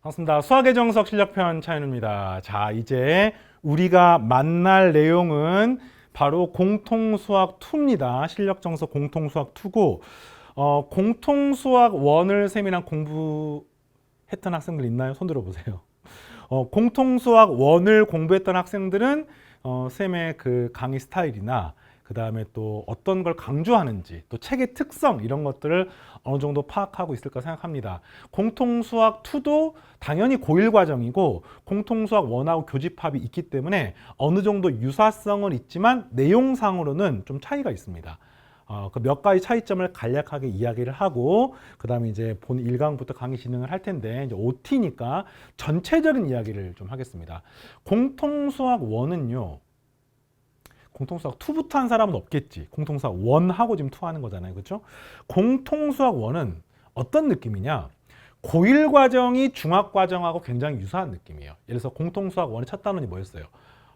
반갑습니다. 수학의 정석 실력편 차윤우입니다. 자, 이제 우리가 만날 내용은 바로 공통수학 2입니다. 실력 정석 공통수학 2고 공통수학 1을 쌤이랑 공부했던 학생들 있나요? 손 들어보세요. 공통수학 1을 공부했던 학생들은 쌤의 그 강의 스타일이나 그 다음에 또 어떤 걸 강조하는지 또 책의 특성 이런 것들을 어느 정도 파악하고 있을까 생각합니다. 공통수학 2도 당연히 고1 과정이고 공통수학 1하고 교집합이 있기 때문에 어느 정도 유사성은 있지만 내용상으로는 좀 차이가 있습니다. 그 몇 가지 차이점을 간략하게 이야기를 하고 그 다음에 이제 본 1강부터 강의 진행을 할 텐데 이제 OT니까 전체적인 이야기를 좀 하겠습니다. 공통수학 1은요. 공통수학 2부터 한 사람은 없겠지. 공통수학 1하고 지금 2 하는 거잖아요. 그렇죠? 공통수학 1은 어떤 느낌이냐? 고1 과정이 중학 과정하고 굉장히 유사한 느낌이에요. 예를 들어서 공통수학 1의 첫 단원이 뭐였어요?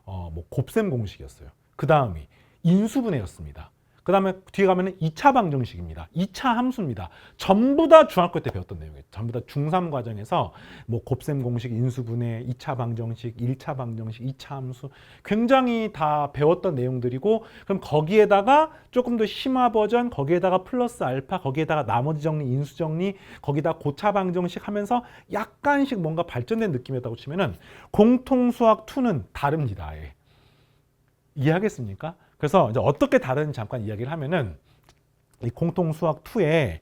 뭐 곱셈 공식이었어요. 그 다음이 인수분해였습니다. 그 다음에 뒤에 가면은 2차 방정식입니다. 2차 함수입니다. 전부 다 중학교 때 배웠던 내용이에요. 전부 다 중3 과정에서 뭐 곱셈 공식, 인수분해, 2차 방정식, 1차 방정식, 2차 함수 굉장히 다 배웠던 내용들이고 그럼 거기에다가 조금 더 심화 버전, 거기에다가 플러스 알파, 거기에다가 나머지 정리, 인수 정리, 거기다 고차 방정식 하면서 약간씩 뭔가 발전된 느낌이었다고 치면은 공통수학 2는 다릅니다. 아예. 이해하겠습니까? 그래서 이제 어떻게 다른지 잠깐 이야기를 하면은 이 공통수학 2의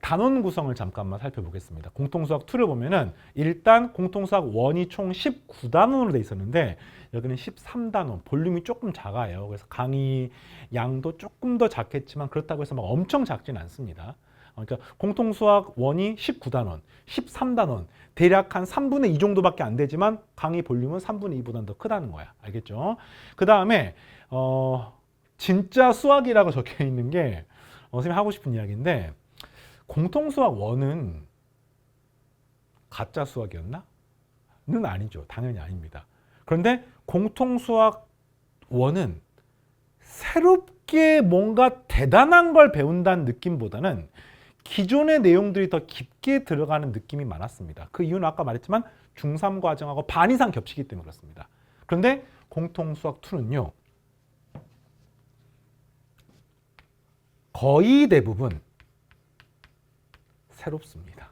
단원 구성을 잠깐만 살펴보겠습니다. 공통수학 2를 보면은 일단 공통수학 1이 총 19단원으로 돼 있었는데 여기는 13단원, 볼륨이 조금 작아요. 그래서 강의 양도 조금 더 작겠지만 그렇다고 해서 막 엄청 작진 않습니다. 그러니까 공통수학 1이 19단원, 13단원, 대략 한 3분의 2 정도밖에 안 되지만 강의 볼륨은 3분의 2보다는 더 크다는 거야. 알겠죠? 그 다음에 진짜 수학이라고 적혀 있는 게 선생님이 하고 싶은 이야기인데 공통수학 1은 가짜 수학이었나? 는 아니죠. 당연히 아닙니다. 그런데 공통수학 1은 새롭게 뭔가 대단한 걸 배운다는 느낌보다는 기존의 내용들이 더 깊게 들어가는 느낌이 많았습니다. 그 이유는 아까 말했지만 중3 과정하고 반 이상 겹치기 때문에 그렇습니다. 그런데 공통수학 2는요. 거의 대부분 새롭습니다.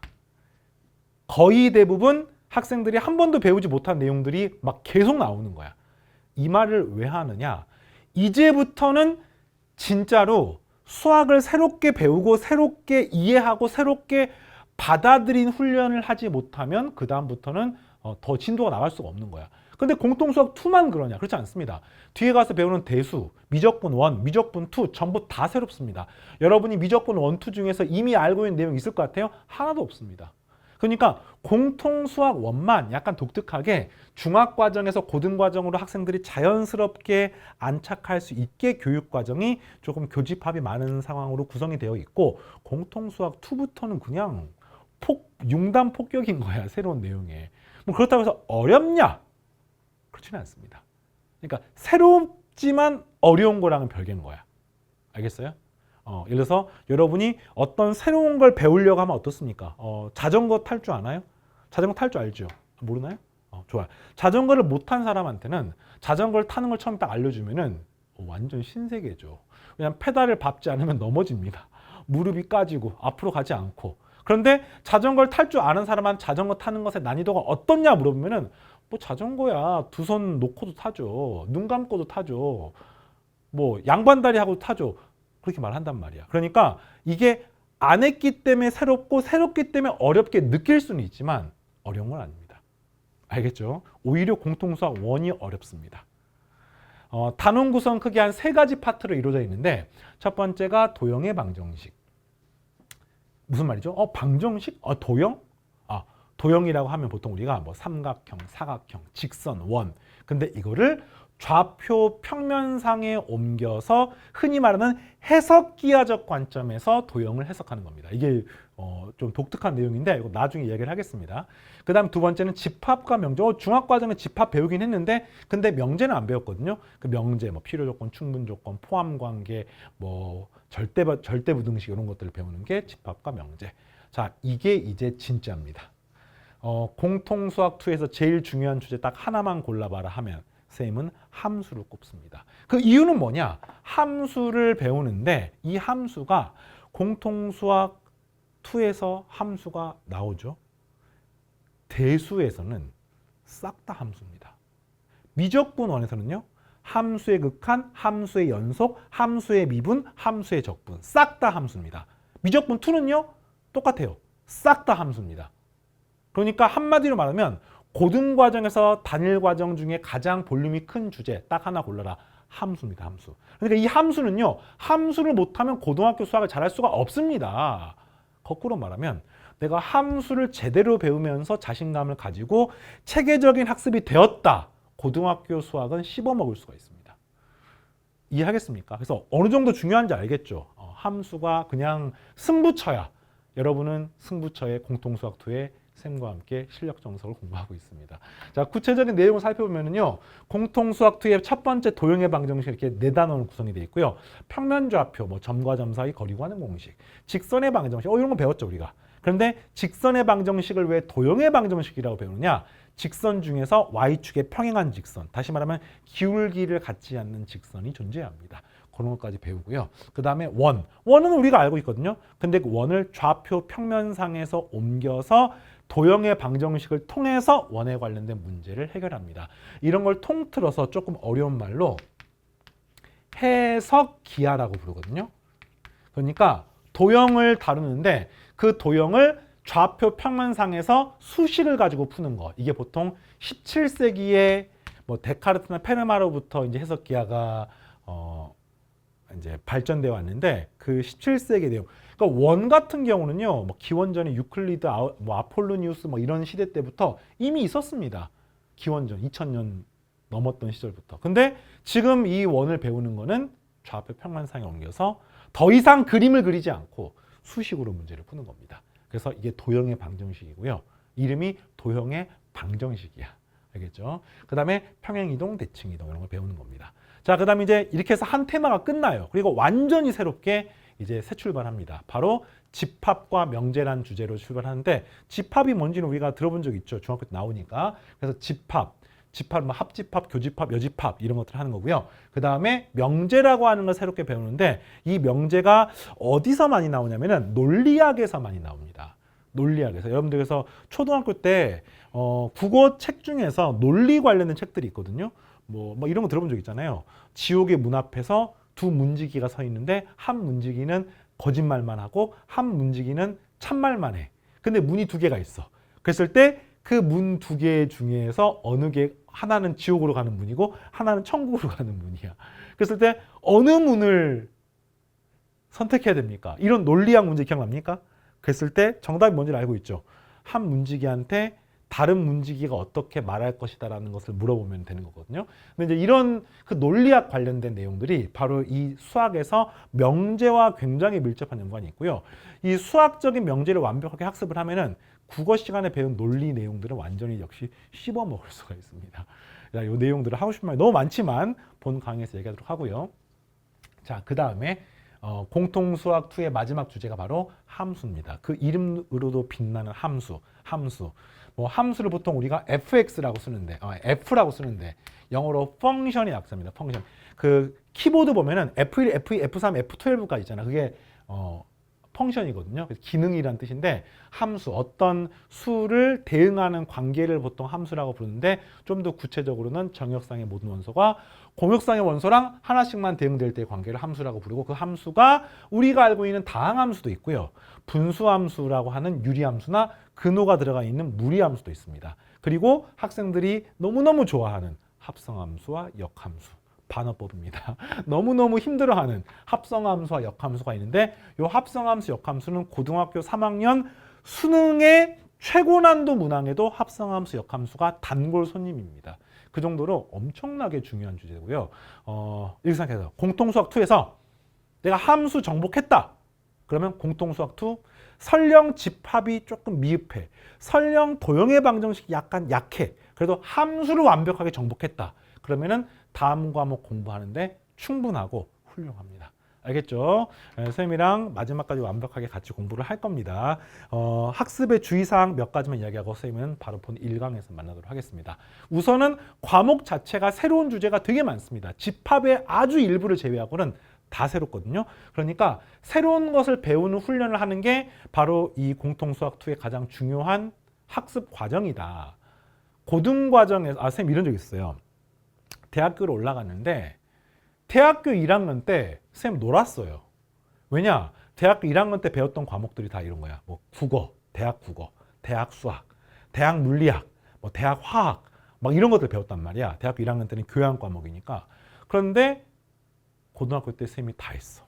거의 대부분 학생들이 한 번도 배우지 못한 내용들이 막 계속 나오는 거야. 이 말을 왜 하느냐? 이제부터는 진짜로 수학을 새롭게 배우고 새롭게 이해하고 새롭게 받아들인 훈련을 하지 못하면 그 다음부터는 더 진도가 나갈 수가 없는 거야. 근데 공통수학 2만 그러냐? 그렇지 않습니다. 뒤에 가서 배우는 대수, 미적분 1, 미적분 2 전부 다 새롭습니다. 여러분이 미적분 1, 2 중에서 이미 알고 있는 내용 있을 것 같아요? 하나도 없습니다. 그러니까 공통수학 1만 약간 독특하게 중학과정에서 고등과정으로 학생들이 자연스럽게 안착할 수 있게 교육과정이 조금 교집합이 많은 상황으로 구성이 되어 있고 공통수학 2부터는 그냥 융단 폭격인 거야. 새로운 내용에. 뭐 그렇다고 해서 어렵냐? 그렇지는 않습니다. 그러니까 새롭지만 어려운 거랑은 별개인 거야. 알겠어요? 예를 들어서 여러분이 어떤 새로운 걸 배우려고 하면 어떻습니까? 자전거 탈 줄 아나요? 자전거 탈 줄 알죠? 모르나요? 좋아. 자전거를 못 탄 사람한테는 자전거를 타는 걸 처음 딱 알려주면은 완전 신세계죠. 그냥 페달을 밟지 않으면 넘어집니다. 무릎이 까지고 앞으로 가지 않고. 그런데 자전거를 탈 줄 아는 사람한테 자전거 타는 것의 난이도가 어떻냐 물어보면은 뭐 자전거야 두 손 놓고도 타죠. 눈 감고도 타죠. 뭐 양반다리 하고도 타죠. 그렇게 말한단 말이야. 그러니까 이게 안 했기 때문에 새롭고 새롭기 때문에 어렵게 느낄 수는 있지만 어려운 건 아닙니다. 알겠죠? 오히려 공통수학 1이 어렵습니다. 단원 구성 크게 한 3가지 파트로 이루어져 있는데 첫 번째가 도형의 방정식. 무슨 말이죠? 방정식? 도형? 도형이라고 하면 보통 우리가 뭐 삼각형, 사각형, 직선, 원. 근데 이거를 좌표 평면상에 옮겨서 흔히 말하는 해석기하적 관점에서 도형을 해석하는 겁니다. 이게 좀 독특한 내용인데 이거 나중에 이야기를 하겠습니다. 그 다음 두 번째는 집합과 명제. 중학과정에 집합 배우긴 했는데 근데 명제는 안 배웠거든요. 그 명제, 뭐 필요조건, 충분조건, 포함관계, 뭐 절대부등식 이런 것들을 배우는 게 집합과 명제. 자, 이게 이제 진짜입니다. 공통수학 2에서 제일 중요한 주제 딱 하나만 골라봐라 하면 쌤은 함수를 꼽습니다. 그 이유는 뭐냐? 함수를 배우는데 이 함수가 공통수학 2에서 함수가 나오죠. 대수에서는 싹 다 함수입니다. 미적분 1에서는요. 함수의 극한, 함수의 연속, 함수의 미분, 함수의 적분 싹 다 함수입니다. 미적분 2는요. 똑같아요. 싹 다 함수입니다. 그러니까 한마디로 말하면 고등과정에서 단일과정 중에 가장 볼륨이 큰 주제 딱 하나 골라라. 함수입니다. 함수. 그러니까 이 함수는요. 함수를 못하면 고등학교 수학을 잘할 수가 없습니다. 거꾸로 말하면 내가 함수를 제대로 배우면서 자신감을 가지고 체계적인 학습이 되었다. 고등학교 수학은 씹어먹을 수가 있습니다. 이해하겠습니까? 그래서 어느 정도 중요한지 알겠죠? 함수가 그냥 승부처야. 여러분은 승부처의 공통수학 2에 쌤과 함께 실력 정석을 공부하고 있습니다. 자, 구체적인 내용을 살펴보면요. 공통수학 2의 첫 번째 도형의 방정식 이렇게 4단원으로 구성이 되어 있고요. 평면좌표, 뭐 점과 점 사이 거리 구하는 공식, 직선의 방정식, 이런 거 배웠죠, 우리가. 그런데 직선의 방정식을 왜 도형의 방정식이라고 배우느냐? 직선 중에서 y축에 평행한 직선, 다시 말하면 기울기를 갖지 않는 직선이 존재합니다. 그런 것까지 배우고요. 그 다음에 원은 우리가 알고 있거든요. 근데 그 원을 좌표 평면상에서 옮겨서 도형의 방정식을 통해서 원에 관련된 문제를 해결합니다. 이런 걸 통틀어서 조금 어려운 말로 해석기하라고 부르거든요. 그러니까 도형을 다루는데 그 도형을 좌표 평면상에서 수식을 가지고 푸는 거. 이게 보통 17세기에 뭐 데카르트나 페르마로부터 이제 해석기하가 이제 발전되어 왔는데 그 17세기 내용. 그러니까 원 같은 경우는요. 뭐 기원전에 유클리드, 뭐 아폴로니우스 뭐 이런 시대 때부터 이미 있었습니다. 기원전 2000년 넘었던 시절부터. 근데 지금 이 원을 배우는 거는 좌표 평면상에 옮겨서 더 이상 그림을 그리지 않고 수식으로 문제를 푸는 겁니다. 그래서 이게 도형의 방정식이고요. 이름이 도형의 방정식이야. 알겠죠? 그 다음에 평행이동, 대칭이동 이런 걸 배우는 겁니다. 자, 그 다음에 이제 이렇게 해서 한 테마가 끝나요. 그리고 완전히 새롭게 이제 새 출발합니다. 바로 집합과 명제란 주제로 출발하는데 집합이 뭔지는 우리가 들어본 적 있죠. 중학교 때 나오니까. 그래서 집합, 뭐 합집합, 교집합, 여집합 이런 것들을 하는 거고요. 그 다음에 명제라고 하는 걸 새롭게 배우는데 이 명제가 어디서 많이 나오냐면은 논리학에서 많이 나옵니다. 논리학에서. 여러분들 그래서 초등학교 때 국어 책 중에서 논리 관련된 책들이 있거든요. 뭐 이런 거 들어본 적 있잖아요. 지옥의 문 앞에서 두 문지기가 서 있는데 한 문지기는 거짓말만 하고 한 문지기는 참말만 해. 근데 문이 2개가 있어. 그랬을 때 그 문 2개 중에서 어느 게 하나는 지옥으로 가는 문이고 하나는 천국으로 가는 문이야. 그랬을 때 어느 문을 선택해야 됩니까? 이런 논리학 문제 기억납니까? 그랬을 때 정답이 뭔지를 알고 있죠. 한 문지기한테 다른 문지기가 어떻게 말할 것이다라는 것을 물어보면 되는 거거든요. 근데 이제 이런 그 논리학 관련된 내용들이 바로 이 수학에서 명제와 굉장히 밀접한 연관이 있고요. 이 수학적인 명제를 완벽하게 학습을 하면은 국어 시간에 배운 논리 내용들은 완전히 역시 씹어 먹을 수가 있습니다. 자, 이 내용들을 하고 싶은 말이 너무 많지만 본 강의에서 얘기하도록 하고요. 자, 그 다음에 공통수학 2의 마지막 주제가 바로 함수입니다. 그 이름으로도 빛나는 함수. 뭐 함수를 보통 우리가 fx라고 쓰는데, f라고 쓰는데 영어로 펑션이 약자입니다. 펑션. 그 키보드 보면은 F1, F2, F3, F12까지 있잖아. 그게 펑션이거든요. 그래서 기능이란 뜻인데 함수, 어떤 수를 대응하는 관계를 보통 함수라고 부르는데 좀 더 구체적으로는 정역상의 모든 원소가 공역상의 원소랑 하나씩만 대응될 때의 관계를 함수라고 부르고 그 함수가 우리가 알고 있는 다항함수도 있고요. 분수함수라고 하는 유리함수나 근호가 들어가 있는 무리함수도 있습니다. 그리고 학생들이 너무너무 좋아하는 합성함수와 역함수. 반어법입니다. 너무너무 힘들어하는 합성함수와 역함수가 있는데 이 합성함수, 역함수는 고등학교 3학년 수능의 최고난도 문항에도 합성함수, 역함수가 단골 손님입니다. 그 정도로 엄청나게 중요한 주제고요. 이렇게 생각해서 공통수학 2에서 내가 함수 정복했다. 그러면 공통수학 2 설령 집합이 조금 미흡해. 설령 도형의 방정식이 약간 약해. 그래도 함수를 완벽하게 정복했다. 그러면은 다음 과목 공부하는데 충분하고 훌륭합니다. 알겠죠? 선생님이랑 마지막까지 완벽하게 같이 공부를 할 겁니다. 학습의 주의사항 몇 가지만 이야기하고 선생님은 바로 본 1강에서 만나도록 하겠습니다. 우선은 과목 자체가 새로운 주제가 되게 많습니다. 집합의 아주 일부를 제외하고는 다 새롭거든요. 그러니까 새로운 것을 배우는 훈련을 하는 게 바로 이 공통수학2의 가장 중요한 학습 과정이다. 고등과정에서, 선생님 이런 적 있어요. 대학교를 올라갔는데 대학교 1학년 때 쌤 놀았어요. 왜냐? 대학교 1학년 때 배웠던 과목들이 다 이런 거야. 뭐 국어, 대학 수학, 대학 물리학, 뭐 대학 화학 막 이런 것들 배웠단 말이야. 대학교 1학년 때는 교양 과목이니까. 그런데 고등학교 때 쌤이 다 했어.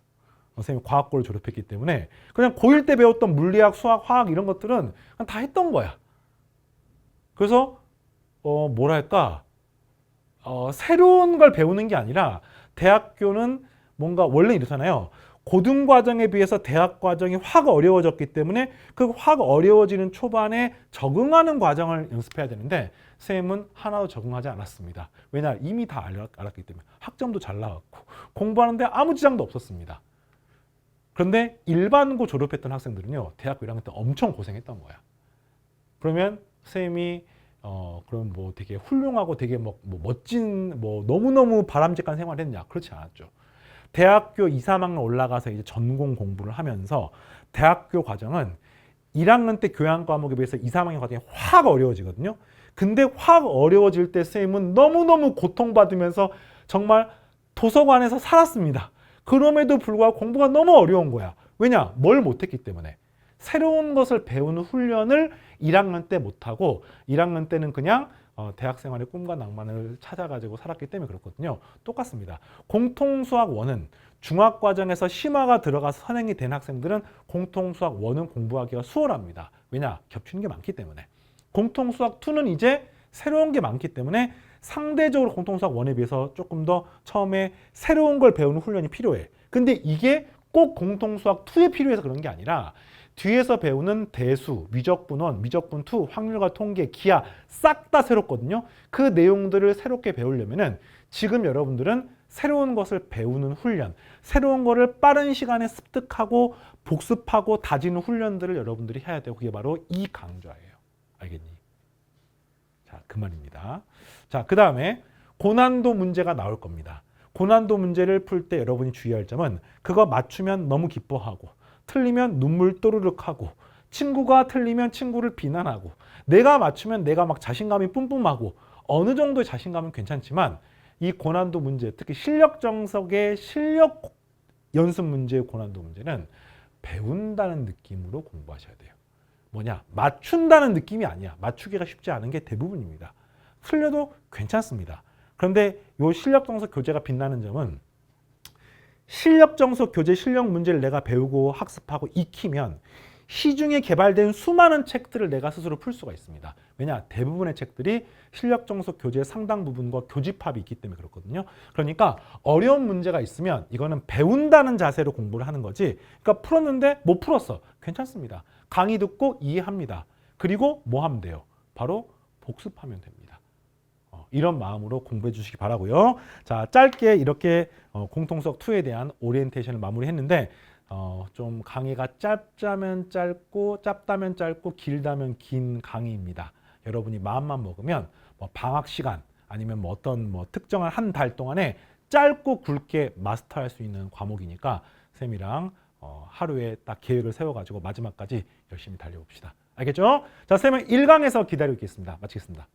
쌤이 과학고를 졸업했기 때문에 그냥 고1 때 배웠던 물리학, 수학, 화학 이런 것들은 그냥 다 했던 거야. 그래서 뭐랄까 새로운 걸 배우는 게 아니라 대학교는 뭔가 원래 이렇잖아요. 고등 과정에 비해서 대학 과정이 확 어려워졌기 때문에 그 확 어려워지는 초반에 적응하는 과정을 연습해야 되는데 쌤은 하나도 적응하지 않았습니다. 왜냐? 이미 다 알았기 때문에 학점도 잘 나왔고 공부하는데 아무 지장도 없었습니다. 그런데 일반고 졸업했던 학생들은요. 대학교 1학년 때 엄청 고생했던 거야. 그러면 쌤이 그럼 뭐 되게 훌륭하고 되게 뭐 멋진 뭐 너무너무 바람직한 생활을 했냐? 그렇지 않았죠. 대학교 2, 3학년 올라가서 이제 전공 공부를 하면서 대학교 과정은 1학년 때 교양 과목에 비해서 2, 3학년 과정이 확 어려워지거든요. 근데 확 어려워질 때 쌤은 너무너무 고통받으면서 정말 도서관에서 살았습니다. 그럼에도 불구하고 공부가 너무 어려운 거야. 왜냐? 뭘 못했기 때문에. 새로운 것을 배우는 훈련을 1학년 때 못하고 1학년 때는 그냥 대학생활의 꿈과 낭만을 찾아가지고 살았기 때문에 그렇거든요. 똑같습니다. 공통수학 1은 중학과정에서 심화가 들어가서 선행이 된 학생들은 공통수학 1은 공부하기가 수월합니다. 왜냐? 겹치는 게 많기 때문에. 공통수학 2는 이제 새로운 게 많기 때문에 상대적으로 공통수학 1에 비해서 조금 더 처음에 새로운 걸 배우는 훈련이 필요해. 근데 이게 꼭 공통수학 2에 필요해서 그런 게 아니라 뒤에서 배우는 대수, 미적분원, 미적분2, 확률과 통계, 기하 싹 다 새롭거든요. 그 내용들을 새롭게 배우려면은 지금 여러분들은 새로운 것을 배우는 훈련, 새로운 거를 빠른 시간에 습득하고 복습하고 다지는 훈련들을 여러분들이 해야 되고 그게 바로 이 강좌예요. 알겠니? 자, 그 말입니다. 자, 그 다음에 고난도 문제가 나올 겁니다. 고난도 문제를 풀 때 여러분이 주의할 점은 그거 맞추면 너무 기뻐하고 틀리면 눈물 또르륵 하고 친구가 틀리면 친구를 비난하고 내가 맞추면 내가 막 자신감이 뿜뿜하고 어느 정도의 자신감은 괜찮지만 이 고난도 문제, 특히 실력 정석의 실력 연습 문제의 고난도 문제는 배운다는 느낌으로 공부하셔야 돼요. 뭐냐? 맞춘다는 느낌이 아니야. 맞추기가 쉽지 않은 게 대부분입니다. 틀려도 괜찮습니다. 그런데 이 실력 정석 교재가 빛나는 점은 실력 정석 교재 실력 문제를 내가 배우고 학습하고 익히면 시중에 개발된 수많은 책들을 내가 스스로 풀 수가 있습니다. 왜냐? 대부분의 책들이 실력 정석 교재의 상당 부분과 교집합이 있기 때문에 그렇거든요. 그러니까 어려운 문제가 있으면 이거는 배운다는 자세로 공부를 하는 거지. 그러니까 풀었는데 못 풀었어. 괜찮습니다. 강의 듣고 이해합니다. 그리고 뭐 하면 돼요? 바로 복습하면 됩니다. 이런 마음으로 공부해 주시기 바라고요. 자, 짧게 이렇게 공통수학 2에 대한 오리엔테이션을 마무리했는데 좀 강의가 짧다면 짧고 짧다면 짧고 길다면 긴 강의입니다. 여러분이 마음만 먹으면 뭐 방학 시간 아니면 뭐 어떤 뭐 특정한 한 달 동안에 짧고 굵게 마스터할 수 있는 과목이니까 쌤이랑 하루에 딱 계획을 세워가지고 마지막까지 열심히 달려봅시다. 알겠죠? 자, 쌤은 1강에서 기다리고 있겠습니다. 마치겠습니다.